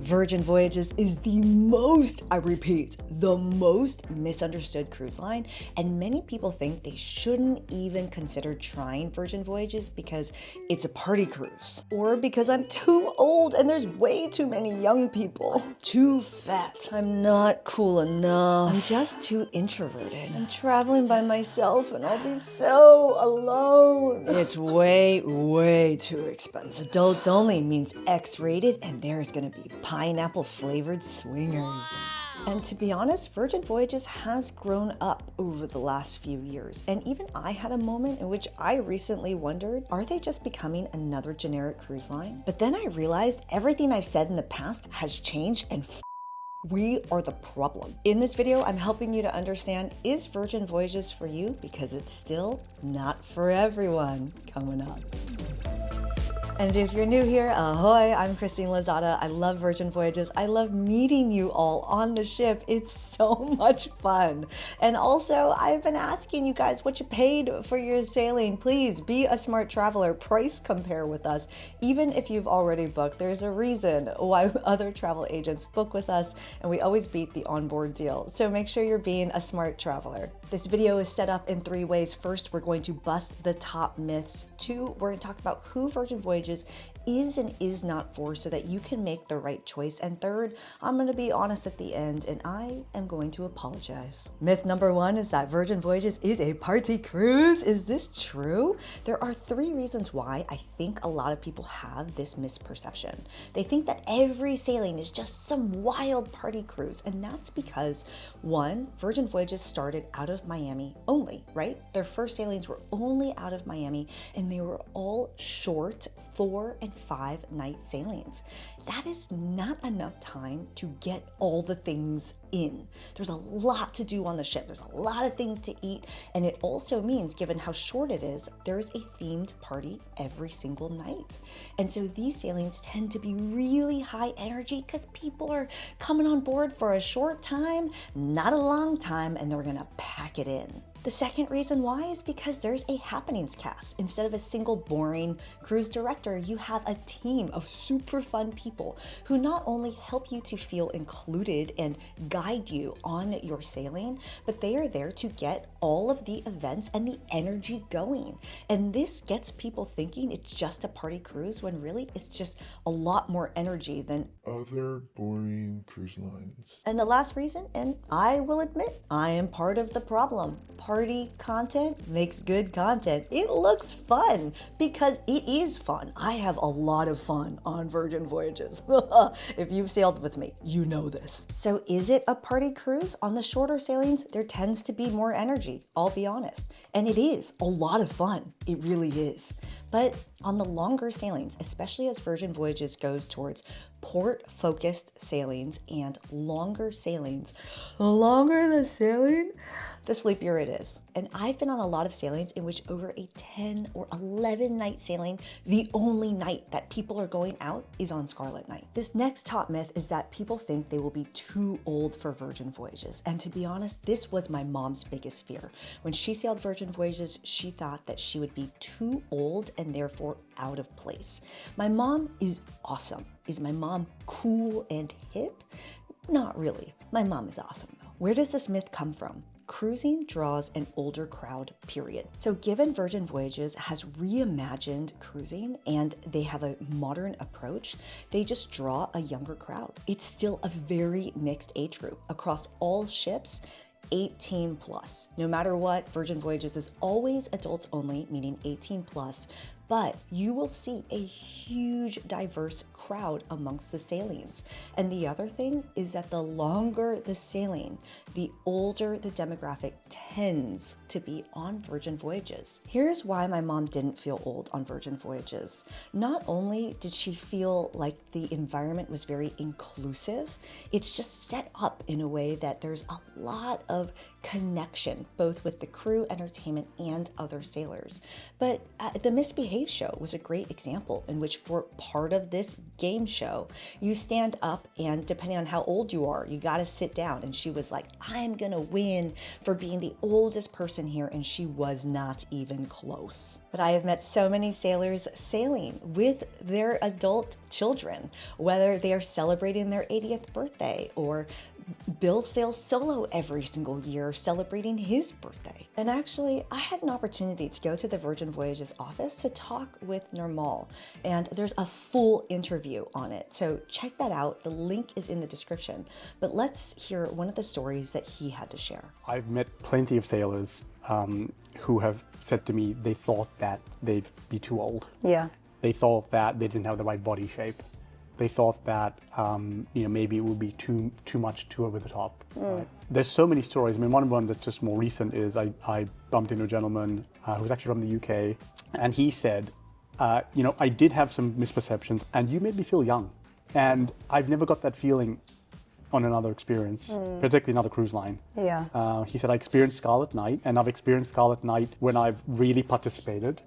Virgin Voyages is the most, I repeat, the most misunderstood cruise line, and many people think they shouldn't even consider trying Virgin Voyages because it's a party cruise, or because I'm too old and there's way too many young people. I'm too fat. I'm not cool enough. I'm just too introverted. I'm traveling by myself and I'll be so alone. It's way, way too expensive. Adults only means X-rated, and there's gonna be pineapple flavored swingers. And to be honest, Virgin Voyages has grown up over the last few years. And even I had a moment in which I recently wondered, are they just becoming another generic cruise line? But then I realized everything I've said in the past has changed, and we are the problem. In this video, I'm helping you to understand, is Virgin Voyages for you? Because it's still not for everyone. Coming up. And if you're new here, ahoy, I'm Christine Lozada. I love Virgin Voyages. I love meeting you all on the ship. It's so much fun. And also, I've been asking you guys what you paid for your sailing. Please be a smart traveler. Price compare with us. Even if you've already booked, there's a reason why other travel agents book with us, and we always beat the onboard deal. So make sure you're being a smart traveler. This video is set up in 3 ways. First, we're going to bust the top myths. 2, we're going to talk about who Virgin Voyages is and is not for, so that you can make the right choice. And third, I'm going to be honest at the end, and I am going to apologize. Myth number 1 is that Virgin Voyages is a party cruise. Is this true? There are 3 reasons why I think a lot of people have this misperception. They think that every sailing is just some wild party cruise, and that's because 1, Virgin Voyages started out of Miami only, right? Their first sailings were only out of Miami, and they were all short 4 and 5 night sailings. That is not enough time to get all the things in. There's a lot to do on the ship. There's a lot of things to eat. And it also means, given how short it is, there's a themed party every single night. And so these sailings tend to be really high energy because people are coming on board for a short time, not a long time, and they're gonna pack it in. The second reason why is because there's a happenings cast. Instead of a single boring cruise director, you have a team of super fun people who not only help you to feel included and guide you on your sailing, but they are there to get all of the events and the energy going. And this gets people thinking it's just a party cruise, when really it's just a lot more energy than other boring cruise lines. And the last reason, and I will admit, I am part of the problem. Party content makes good content. It looks fun because it is fun. I have a lot of fun on Virgin Voyages. If you've sailed with me, you know this. So is it a party cruise? On the shorter sailings, there tends to be more energy, I'll be honest. And it is a lot of fun. It really is. But on the longer sailings, especially as Virgin Voyages goes towards port-focused sailings and longer sailings, the longer the sailing, the sleepier it is. And I've been on a lot of sailings in which over a 10 or 11 night sailing, the only night that people are going out is on Scarlet Night. This next top myth is that people think they will be too old for Virgin Voyages. And to be honest, this was my mom's biggest fear. When she sailed Virgin Voyages, she thought that she would be too old and therefore out of place. My mom is awesome. Is my mom cool and hip? Not really. My mom is awesome though. Where does this myth come from? Cruising draws an older crowd, period. So given Virgin Voyages has reimagined cruising and they have a modern approach, they just draw a younger crowd. It's still a very mixed age group across all ships. 18 plus. No matter what, Virgin Voyages is always adults only, meaning 18 plus, but you will see a huge diverse crowd amongst the sailings. And the other thing is that the longer the sailing, the older the demographic tends to be on Virgin Voyages. Here's why my mom didn't feel old on Virgin Voyages. Not only did she feel like the environment was very inclusive, it's just set up in a way that there's a lot of connection, both with the crew, entertainment, and other sailors. But the misbehavior Cave show was a great example in which for part of this game show, you stand up and depending on how old you are, you got to sit down. And she was like, I'm going to win for being the oldest person here. And she was not even close. But I have met so many sailors sailing with their adult children, whether they are celebrating their 80th birthday or Bill sails solo every single year celebrating his birthday. And actually, I had an opportunity to go to the Virgin Voyages office to talk with Nirmal, and there's a full interview on it. So check that out. The link is in the description. But let's hear one of the stories that he had to share. I've met plenty of sailors who have said to me they thought that they'd be too old. Yeah. They thought that they didn't have the right body shape. They thought that maybe it would be too much, too over the top. Right? There's so many stories. I mean, one that's just more recent is I bumped into a gentleman who was actually from the UK, and he said, I did have some misperceptions, and you made me feel young, and I've never got that feeling on another experience, particularly another cruise line. Yeah. He said, I experienced Scarlet Night, and I've experienced Scarlet Night when I've really participated,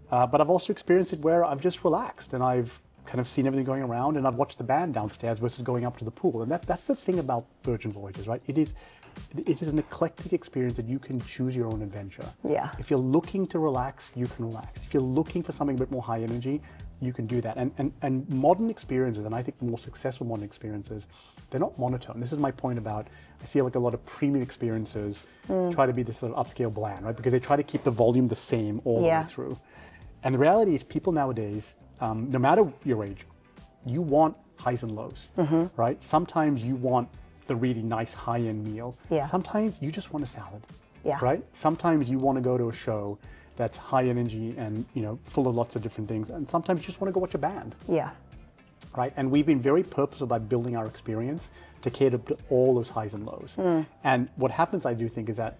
but I've also experienced it where I've just relaxed and I've kind of seen everything going around, and I've watched the band downstairs versus going up to the pool. And that's the thing about Virgin Voyages, right? It is an eclectic experience that you can choose your own adventure. Yeah. If you're looking to relax, you can relax. If you're looking for something a bit more high energy, you can do that. And modern experiences, and I think the more successful modern experiences, they're not monotone. This is my point about, I feel like a lot of premium experiences try to be this sort of upscale bland, right? Because they try to keep the volume the same all the way through. And the reality is people nowadays, no matter your age, you want highs and lows, right? Sometimes you want the really nice high-end meal. Yeah. Sometimes you just want a salad, Yeah. right? Sometimes you want to go to a show that's high energy and full of lots of different things. And sometimes you just want to go watch a band, Yeah. right? And we've been very purposeful about building our experience to cater to all those highs and lows. And what happens, I do think, is that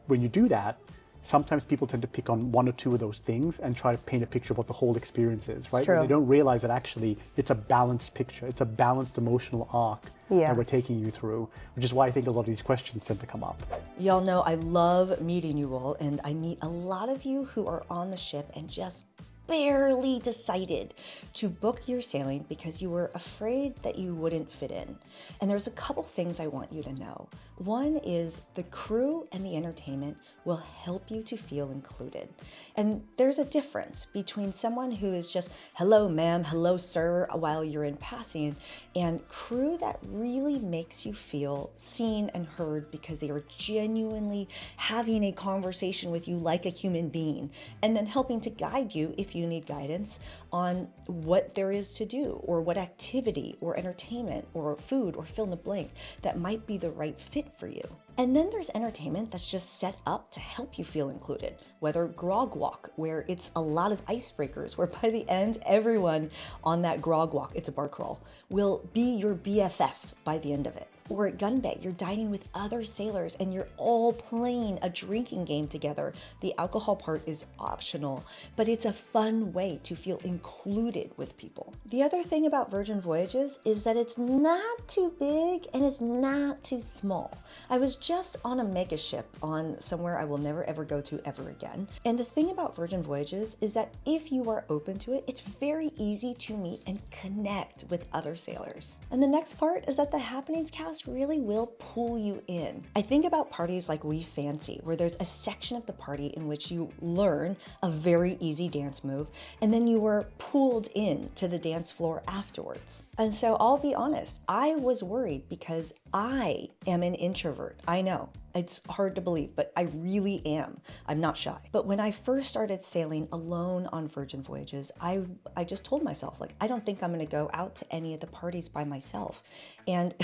when you do that, sometimes people tend to pick on one or two of those things and try to paint a picture of what the whole experience is, right? True. But they don't realize that actually it's a balanced picture. It's a balanced emotional arc that we're taking you through, which is why I think a lot of these questions tend to come up. Y'all know I love meeting you all, and I meet a lot of you who are on the ship and just barely decided to book your sailing because you were afraid that you wouldn't fit in. And there's a couple things I want you to know. One is the crew and the entertainment will help you to feel included. And there's a difference between someone who is just, hello ma'am, hello sir, while you're in passing, and crew that really makes you feel seen and heard because they are genuinely having a conversation with you like a human being, and then helping to guide you if you need guidance on what there is to do, or what activity or entertainment or food or fill in the blank that might be the right fit for you. And then there's entertainment that's just set up to help you feel included, whether grog walk, where it's a lot of icebreakers, where by the end, everyone on that grog walk, it's a bar crawl, will be your BFF by the end of it. Or at gun bay, you're dining with other sailors and you're all playing a drinking game together. The alcohol part is optional, but it's a fun way to feel included with people. The other thing about Virgin Voyages is that it's not too big and it's not too small. I was just on a mega ship on somewhere I will never ever go to ever again. And the thing about Virgin Voyages is that if you are open to it, it's very easy to meet and connect with other sailors. And the next part is that the happenings cast really will pull you in. I think about parties like We Fancy, where there's a section of the party in which you learn a very easy dance move, and then you were pulled in to the dance floor afterwards. And so I'll be honest, I was worried because I am an introvert. I know. It's hard to believe, but I really am. I'm not shy. But when I first started sailing alone on Virgin Voyages, I just told myself, like, I don't think I'm going to go out to any of the parties by myself. And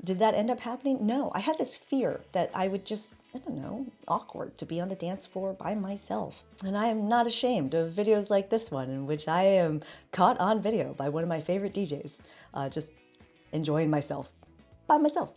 did that end up happening? No. I had this fear that I would just, I don't know, awkward to be on the dance floor by myself. And I am not ashamed of videos like this one, in which I am caught on video by one of my favorite DJs, just enjoying myself by myself.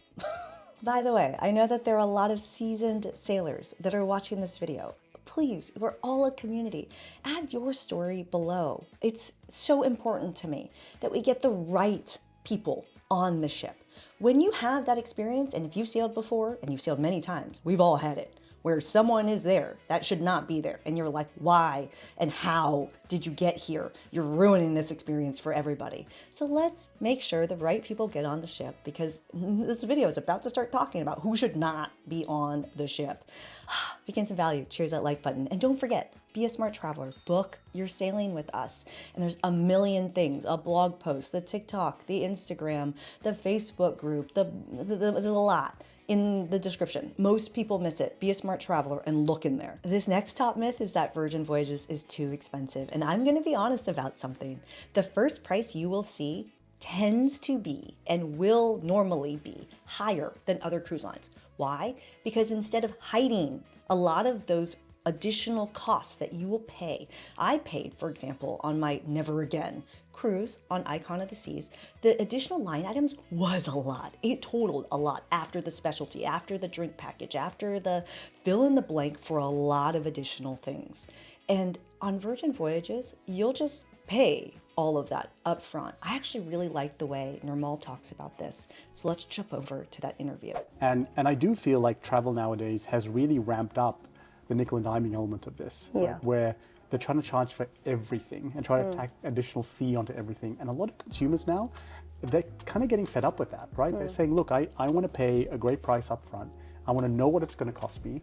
By the way, I know that there are a lot of seasoned sailors that are watching this video. Please, we're all a community. Add your story below. It's so important to me that we get the right people on the ship. When you have that experience, and if you've sailed before, and you've sailed many times, we've all had it. where someone is there that should not be there. And you're like, why and how did you get here? You're ruining this experience for everybody. So let's make sure the right people get on the ship, because this video is about to start talking about who should not be on the ship. If you gain some value, cheers that like button. And don't forget, be a smart traveler. Book your sailing with us. And there's a million things, a blog post, the TikTok, the Instagram, the Facebook group, there's a lot in the description. Most people miss it. Be a smart traveler and look in there. This next top myth is that Virgin Voyages is too expensive. And I'm going to be honest about something. The first price you will see tends to be and will normally be higher than other cruise lines. Why? Because instead of hiding a lot of those additional costs that you will pay. I paid, for example, on my Never Again cruise on Icon of the Seas, the additional line items was a lot. It totaled a lot after the specialty, after the drink package, after the fill in the blank for a lot of additional things. And on Virgin Voyages, you'll just pay all of that up front. I actually really like the way Nirmal talks about this. So let's jump over to that interview. And I do feel like travel nowadays has really ramped up the nickel and diming element of this, right? Where they're trying to charge for everything and try to tack additional fee onto everything. And a lot of consumers now, they're kind of getting fed up with that, right? They're saying, look, I want to pay a great price up front. I want to know what it's going to cost me.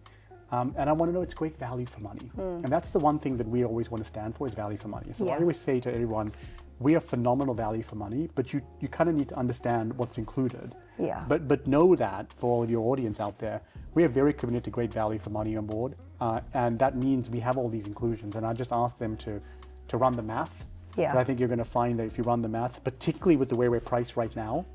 And I want to know it's great value for money. And that's the one thing that we always want to stand for, is value for money. So I always say to everyone, we are phenomenal value for money, but you kind of need to understand what's included. But know that for all of your audience out there, we are very committed to great value for money on board. And that means we have all these inclusions. And I just ask them to run the math. And I think you're going to find that if you run the math, particularly with the way we're priced right now,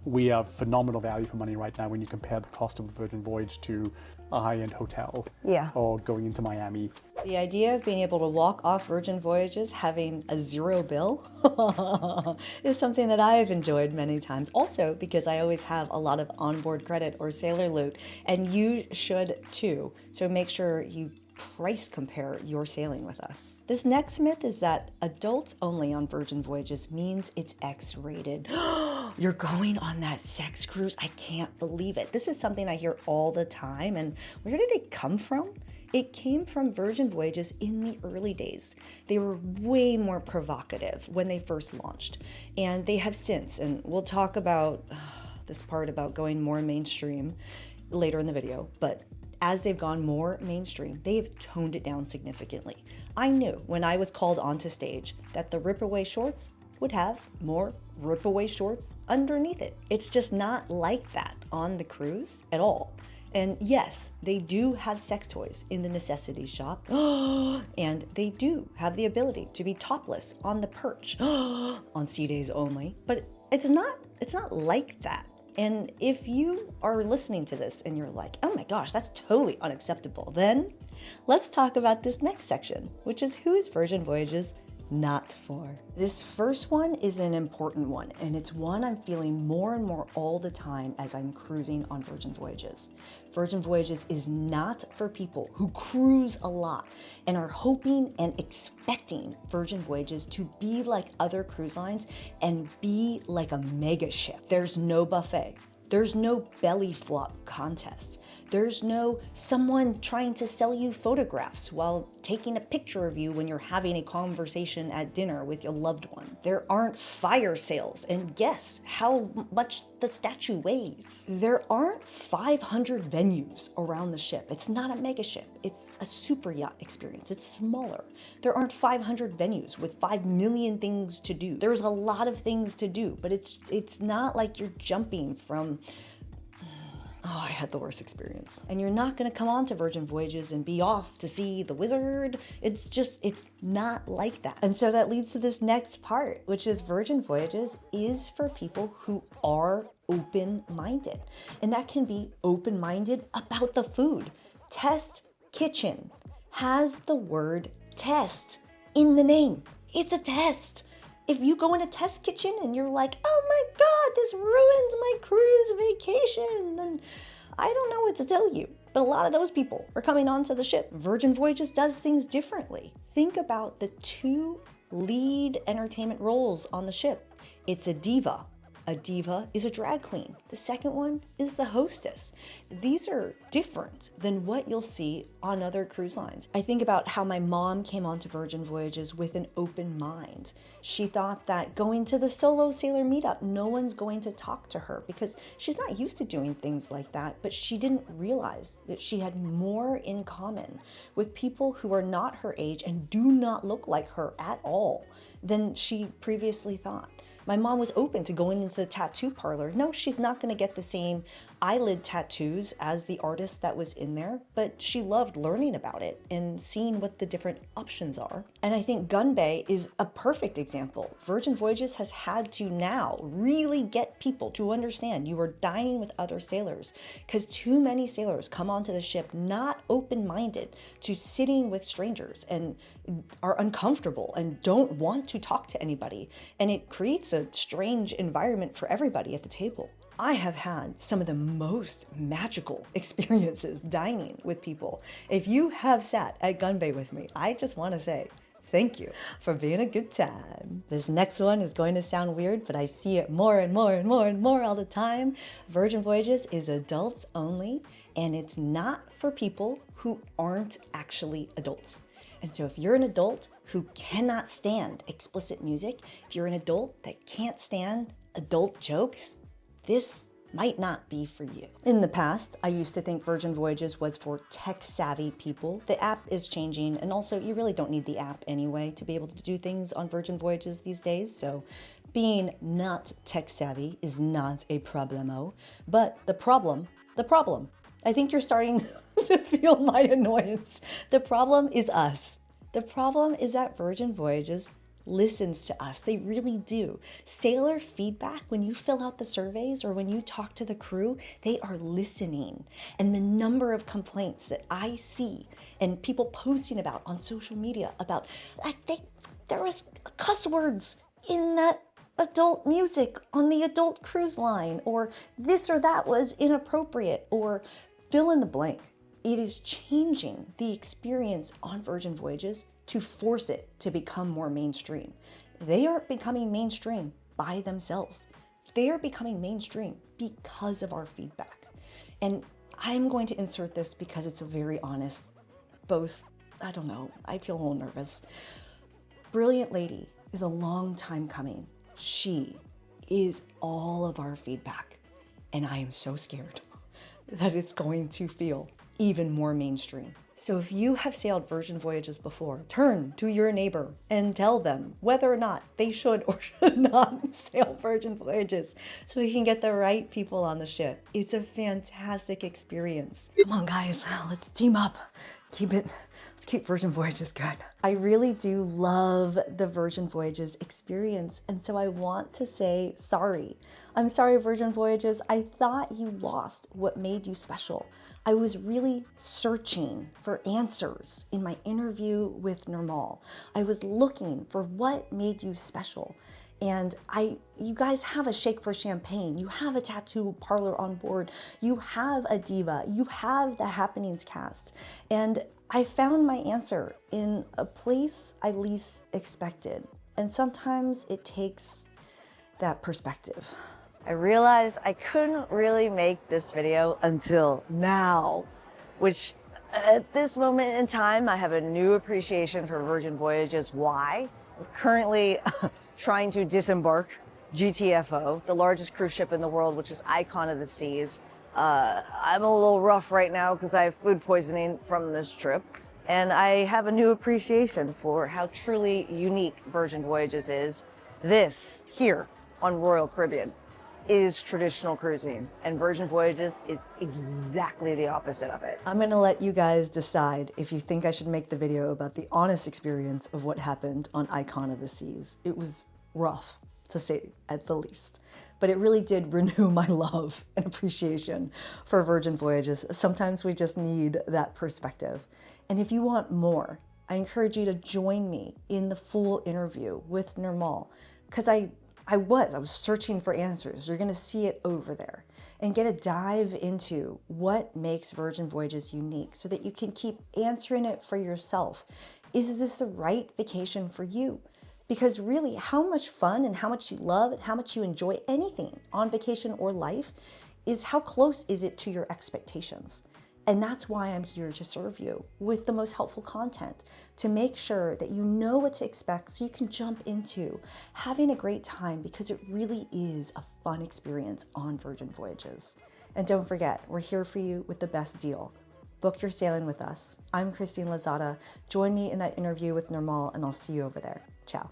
we are phenomenal value for money right now when you compare the cost of a Virgin Voyage to a high-end hotel or going into Miami. The idea of being able to walk off Virgin Voyages having a zero bill is something that I've enjoyed many times. Also because I always have a lot of onboard credit or sailor loot, and you should too. So make sure you price compare your sailing with us. This next myth is that adults only on Virgin Voyages means it's X-rated. You're going on that sex cruise? I can't believe it. This is something I hear all the time. And where did it come from? It came from Virgin Voyages in the early days. They were way more provocative when they first launched. And they have since, and we'll talk about this part about going more mainstream later in the video, but as they've gone more mainstream, they've toned it down significantly. I knew when I was called onto stage that the rip-away shorts would have more rip-away shorts underneath it. It's just not like that on the cruise at all. And yes, they do have sex toys in the necessities shop, and they do have the ability to be topless on the perch on sea days only, but it's not like that. And if you are listening to this and you're like, oh my gosh, that's totally unacceptable, then let's talk about this next section, which is who is Virgin Voyages not for. This first one is an important one, and it's one I'm feeling more and more all the time as I'm cruising on Virgin Voyages. Virgin Voyages is not for people who cruise a lot and are hoping and expecting Virgin Voyages to be like other cruise lines and be like a mega ship. There's no buffet. There's no belly flop contest. There's no someone trying to sell you photographs while taking a picture of you when you're having a conversation at dinner with your loved one. There aren't fire sales and guess how much the statue weighs. There aren't 500 venues around the ship. It's not a mega ship. It's a super yacht experience. It's smaller. There aren't 500 venues with 5 million things to do. There's a lot of things to do, but it's not like you're jumping from oh, I had the worst experience. And you're not gonna come on to Virgin Voyages and be off to see the wizard. It's not like that. And so that leads to this next part, which is Virgin Voyages is for people who are open-minded. And that can be open-minded about the food. Test Kitchen has the word test in the name. It's a test. If you go in a test kitchen and you're like, oh my God, this ruins my cruise vacation, then I don't know what to tell you. But a lot of those people are coming onto the ship. Virgin Voyages does things differently. Think about the 2 lead entertainment roles on the ship. It's a diva, A diva is a drag queen. The second one is the hostess. These are different than what you'll see on other cruise lines. I think about how my mom came onto Virgin Voyages with an open mind. She thought that going to the solo sailor meetup, no one's going to talk to her because she's not used to doing things like that, but she didn't realize that she had more in common with people who are not her age and do not look like her at all than she previously thought. My mom was open to going into the tattoo parlor. No, she's not going to get the same eyelid tattoos as the artist that was in there, but she loved learning about it and seeing what the different options are. And I think Gun Bay is a perfect example. Virgin Voyages has had to now really get people to understand you are dining with other sailors, because too many sailors come onto the ship not open-minded to sitting with strangers and are uncomfortable and don't want to talk to anybody. And it creates a strange environment for everybody at the table. I have had some of the most magical experiences dining with people. If you have sat at Gun Bay with me, I just want to say thank you for being a good time. This next one is going to sound weird, but I see it more and more and more and more all the time. Virgin Voyages is adults only, and it's not for people who aren't actually adults. And so if you're an adult who cannot stand explicit music, if you're an adult that can't stand adult jokes, this might not be for you. In the past, I used to think Virgin Voyages was for tech-savvy people. The app is changing, and also you really don't need the app anyway to be able to do things on Virgin Voyages these days, so being not tech-savvy is not a problemo. But the problem, I think you're starting to feel my annoyance. The problem is us. The problem is that Virgin Voyages listens to us. They really do. Sailor feedback, when you fill out the surveys or when you talk to the crew, they are listening. And the number of complaints that I see and people posting about on social media about, like, there was cuss words in that adult music on the adult cruise line, or this or that was inappropriate, or fill in the blank. It is changing the experience on Virgin Voyages to force it to become more mainstream. They aren't becoming mainstream by themselves. They are becoming mainstream because of our feedback. And I'm going to insert this because it's a very honest, I feel a little nervous. Brilliant Lady is a long time coming. She is all of our feedback. And I am so scared that it's going to feel even more mainstream. So if you have sailed Virgin Voyages before, turn to your neighbor and tell them whether or not they should or should not sail Virgin Voyages so we can get the right people on the ship. It's a fantastic experience. Come on guys, let's team up. Let's keep Virgin Voyages good. I really do love the Virgin Voyages experience, and so I want to say sorry. I'm sorry, Virgin Voyages. I thought you lost what made you special. I was really searching for answers in my interview with Nirmal. I was looking for what made you special. And you guys have a shake for champagne, you have a tattoo parlor on board, you have a diva, you have the Happenings cast. And I found my answer in a place I least expected. And sometimes it takes that perspective. I realized I couldn't really make this video until now, which at this moment in time, I have a new appreciation for Virgin Voyages. Why? We're currently trying to disembark GTFO, the largest cruise ship in the world, which is Icon of the Seas. I'm a little rough right now because I have food poisoning from this trip. And I have a new appreciation for how truly unique Virgin Voyages is. This here on Royal Caribbean is traditional cruising, and Virgin Voyages is exactly the opposite of it. I'm gonna let you guys decide if you think I should make the video about the honest experience of what happened on Icon of the Seas. It was rough, to say at the least, but it really did renew my love and appreciation for Virgin Voyages. Sometimes we just need that perspective. And if you want more, I encourage you to join me in the full interview with Nirmal, because I was searching for answers. You're gonna see it over there and get a dive into what makes Virgin Voyages unique so that you can keep answering it for yourself. Is this the right vacation for you? Because really, how much fun and how much you love and how much you enjoy anything on vacation or life is how close is it to your expectations. And that's why I'm here to serve you with the most helpful content, to make sure that you know what to expect so you can jump into having a great time, because it really is a fun experience on Virgin Voyages. And don't forget, we're here for you with the best deal. Book your sailing with us. I'm Christine Lozada. Join me in that interview with Nirmal, and I'll see you over there. Ciao.